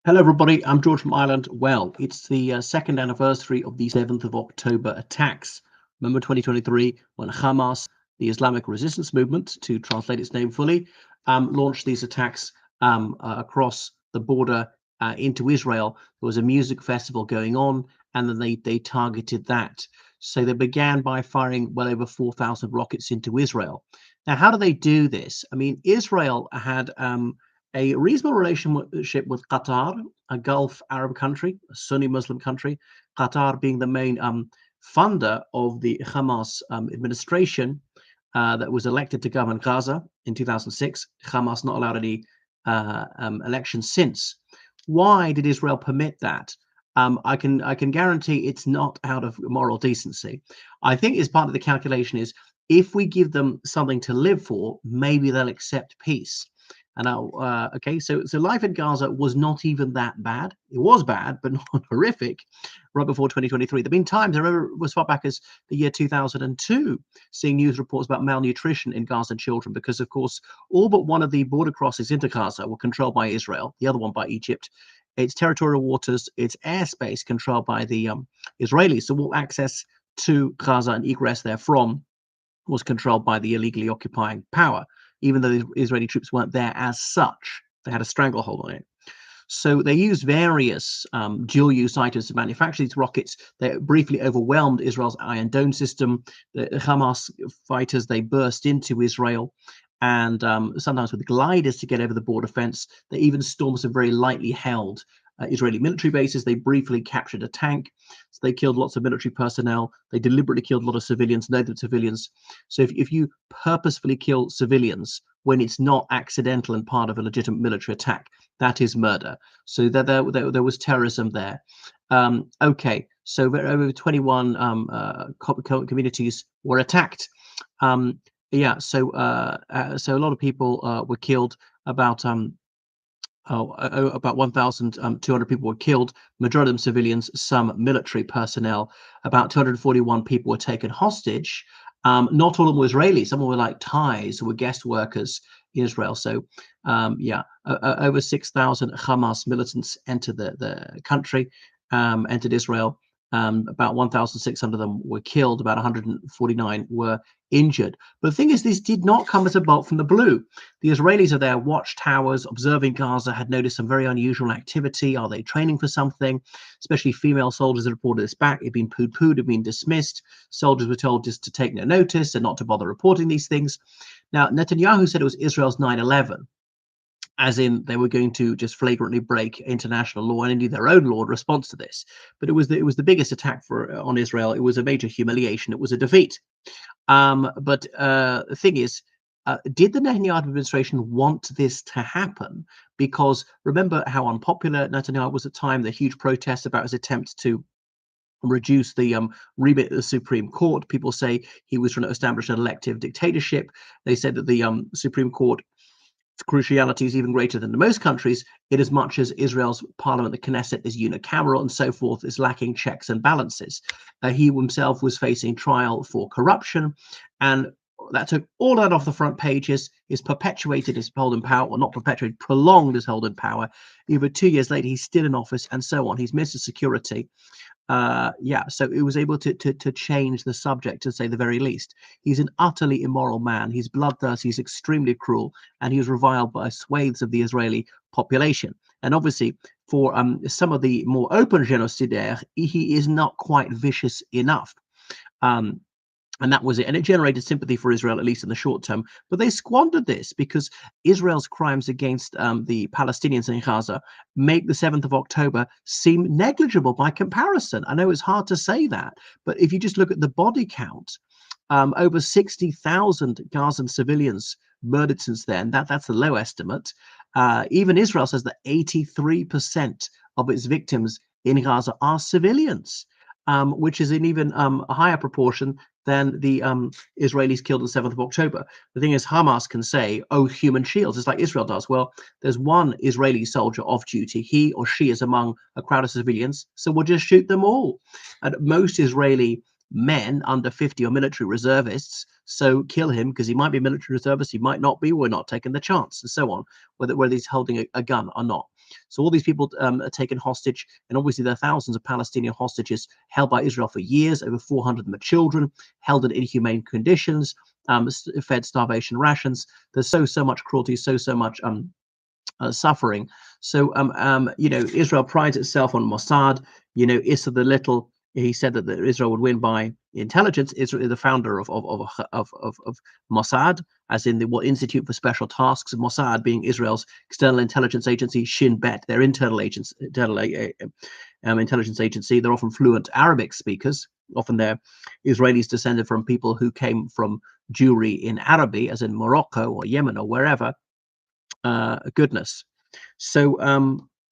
Hello, everybody. I'm George from Ireland. Well, it's the second anniversary of the 7th of October attacks. Remember 2023 when Hamas, the Islamic resistance movement, to translate its name fully, launched these attacks across the border into Israel. There was a music festival going on, and then they targeted that. So they began by firing well over 4,000 rockets into Israel. Now, how do they do this? I mean, Israel had a reasonable relationship with Qatar, a Gulf Arab country, a Sunni Muslim country, Qatar being the main funder of the Hamas administration that was elected to govern Gaza in 2006. Hamas not allowed any elections since. Why did Israel permit that? I can guarantee it's not out of moral decency. I think is part of the calculation is if we give them something to live for, maybe they'll accept peace. And okay, so life in Gaza was not even that bad. It was bad, but not horrific. Right before 2023, there've been times I remember it was far back as the year 2002, seeing news reports about malnutrition in Gazan children, because of course all but one of the border crossings into Gaza were controlled by Israel, the other one by Egypt. Its territorial waters, its airspace controlled by the Israelis. So all access to Gaza and egress therefrom was controlled by the illegally occupying power, even though the Israeli troops weren't there as such. They had a stranglehold on it. So they used various dual-use items to manufacture these rockets. They briefly overwhelmed Israel's Iron Dome system. The Hamas fighters, they burst into Israel, and sometimes with gliders to get over the border fence. They even stormed some very lightly held Israeli military bases. They briefly captured a tank. So they killed lots of military personnel. They deliberately killed a lot of civilians, native civilians. So if you purposefully kill civilians when it's not accidental and part of a legitimate military attack, that is murder. So there was terrorism there. Okay, so over 21 communities were attacked. Yeah, so a lot of people were killed. About 1,200 people were killed, majority of them civilians, some military personnel. About 241 people were taken hostage. Not all of them were Israelis. Some were like Thais who were guest workers in Israel. So, yeah, over 6,000 Hamas militants entered the country, entered Israel. About 1,600 of them were killed. About 149 were injured. But the thing is, this did not come as a bolt from the blue. The Israelis are there, watchtowers, observing Gaza, had noticed some very unusual activity. Are they training for something? Especially female soldiers had reported this back. It'd been pooh-poohed, had been dismissed. Soldiers were told just to take no notice and not to bother reporting these things. Now, Netanyahu said it was Israel's 9/11. As in they were going to just flagrantly break international law and indeed their own law in response to this. But it was the biggest attack on Israel. It was a major humiliation. It was a defeat. But the thing is, did the Netanyahu administration want this to happen? Because remember how unpopular Netanyahu was at the time, the huge protests about his attempt to reduce the remit of the Supreme Court. People say he was trying to establish an elective dictatorship. They said that the Supreme Court cruciality is even greater than in most countries, in as much as Israel's parliament, the Knesset, is unicameral and so forth, is lacking checks and balances. He himself was facing trial for corruption, and that took all that off the front pages. Is perpetuated his hold in power, or not perpetuated, prolonged his hold in power. Even 2 years later, he's still in office, and so on. He's Mr. Security. Yeah, so it was able to change the subject, to say the very least. He's an utterly immoral man. He's bloodthirsty. He's extremely cruel, and he was reviled by swathes of the Israeli population. And obviously, for some of the more open genocidaires, he is not quite vicious enough. And that was it. And it generated sympathy for Israel, at least in the short term. But they squandered this because Israel's crimes against the Palestinians in Gaza make the 7th of October seem negligible by comparison. I know it's hard to say that, but if you just look at the body count, over 60,000 Gazan civilians murdered since then. That's the low estimate. Even Israel says that 83% of its victims in Gaza are civilians. Which is an even higher proportion than the Israelis killed on the 7th of October. The thing is, Hamas can say, oh, human shields, it's like Israel does. Well, there's one Israeli soldier off duty. He or she is among a crowd of civilians, so we'll just shoot them all. And most Israeli men under 50 are military reservists, so kill him because he might be a military reservist, he might not be, we're not taking the chance, and so on, whether he's holding a gun or not. So all these people are taken hostage, and obviously there are thousands of Palestinian hostages held by Israel for years. Over 400 of them are children, held in inhumane conditions, fed starvation rations. There's so much cruelty, so much suffering. So Israel prides itself on Mossad. Issa the Little, he said that Israel would win by intelligence. Israel, the founder of Mossad, as in the Institute for Special Tasks, Mossad being Israel's external intelligence agency, Shin Bet, their intelligence agency. They're often fluent Arabic speakers. Often they're Israelis descended from people who came from Jewry in Araby, as in Morocco or Yemen or wherever. Goodness. So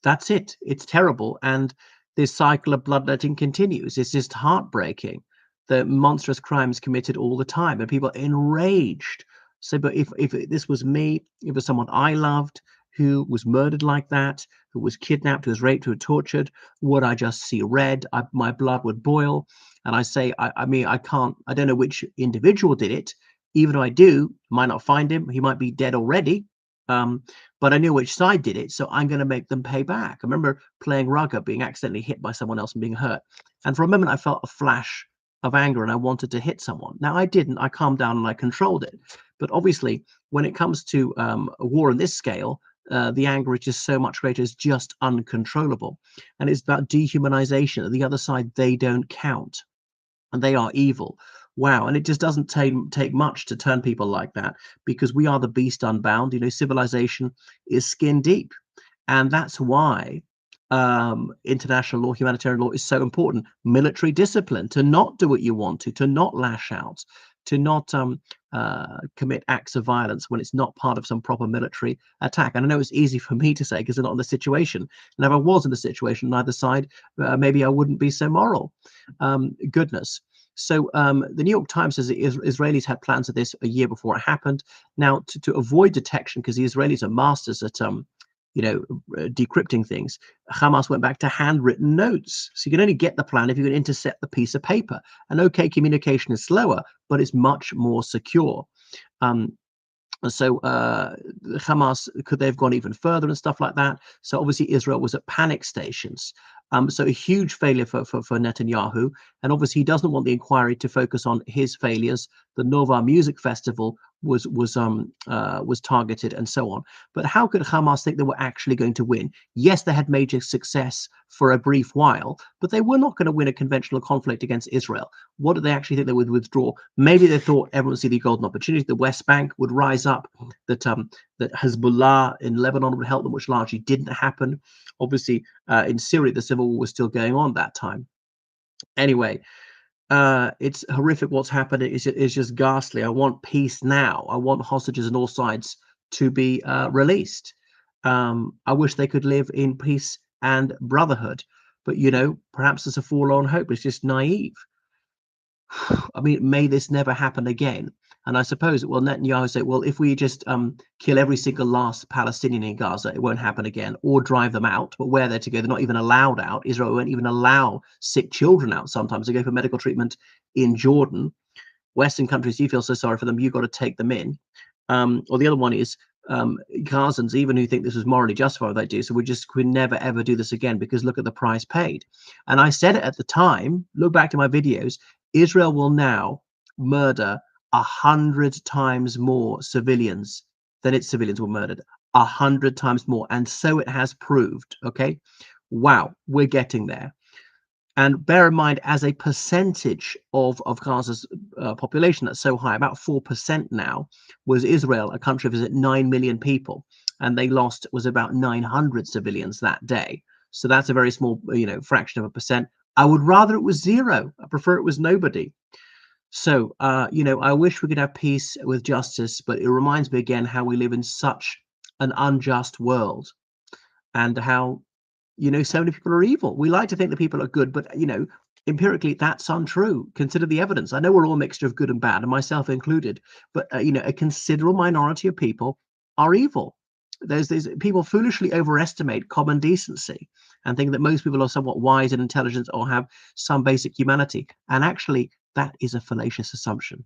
that's it. It's terrible. And this cycle of bloodletting continues. It's just heartbreaking. The monstrous crimes committed all the time, and people are enraged. So, but if this was me, if it was someone I loved who was murdered like that, who was kidnapped, who was raped, who was tortured, would I just see red? My blood would boil. And I say, I mean, I don't know which individual did it. Even though I do, might not find him. He might be dead already. But I knew which side did it, so I'm going to make them pay back. I remember playing rugger, being accidentally hit by someone else and being hurt. And for a moment, I felt a flash of anger and I wanted to hit someone. Now, I didn't. I calmed down and I controlled it. But obviously, when it comes to a war on this scale, the anger is just so much greater. It's just uncontrollable. And it's about dehumanization. On the other side, they don't count. And they are evil. Wow. And it just doesn't take much to turn people like that, because we are the beast unbound. Civilization is skin deep. And that's why international law, humanitarian law is so important. Military discipline, to not do what you want to not lash out, to not commit acts of violence when it's not part of some proper military attack. And I know it's easy for me to say because I'm not in the situation. And if I was in the situation on either side, maybe I wouldn't be so moral. Goodness. So the New York Times says the Israelis had plans of this a year before it happened. Now, to avoid detection, because the Israelis are masters at decrypting things, Hamas went back to handwritten notes. So you can only get the plan if you can intercept the piece of paper. And okay, communication is slower, but it's much more secure. So Hamas, could they have gone even further and stuff like that? So obviously Israel was at panic stations. So a huge failure for Netanyahu, and obviously he doesn't want the inquiry to focus on his failures. The Nova Music Festival was targeted and so on. But how could Hamas think they were actually going to win? Yes, they had major success for a brief while, but they were not going to win a conventional conflict against Israel. What did they actually think they would withdraw? Maybe they thought everyone would see the golden opportunity. The West Bank would rise up, that Hezbollah in Lebanon would help them, which largely didn't happen. Obviously, in Syria, the civil war was still going on that time. Anyway, it's horrific what's happened. It's just ghastly. I want peace now. I want hostages on all sides to be released. I wish they could live in peace and brotherhood. But, perhaps it's a forlorn hope. It's just naive. I mean, may this never happen again. And I suppose, well, Netanyahu said, well, if we just kill every single last Palestinian in Gaza, it won't happen again, or drive them out. But where they're to go, they're not even allowed out. Israel won't even allow sick children out sometimes. They go for medical treatment in Jordan. Western countries, you feel so sorry for them, you've got to take them in. Or the other one is Gazans, even who think this was morally justified, they do. So we could never, ever do this again, because look at the price paid. And I said it at the time, look back to my videos, Israel will now murder 100 times more civilians than its civilians were murdered. 100 times more. And so it has proved. Okay. Wow. We're getting there. And bear in mind, as a percentage of Gaza's population that's so high, about 4% now, was Israel, a country of 9 million people. And they lost was about 900 civilians that day. So that's a very small, fraction of a percent. I would rather it was zero. I prefer it was nobody. So, I wish we could have peace with justice, but it reminds me again how we live in such an unjust world, and how, so many people are evil. We like to think that people are good, but, empirically, that's untrue. Consider the evidence. I know we're all a mixture of good and bad, and myself included, but, a considerable minority of people are evil. There's people foolishly overestimate common decency and think that most people are somewhat wise and intelligent or have some basic humanity. And actually, that is a fallacious assumption.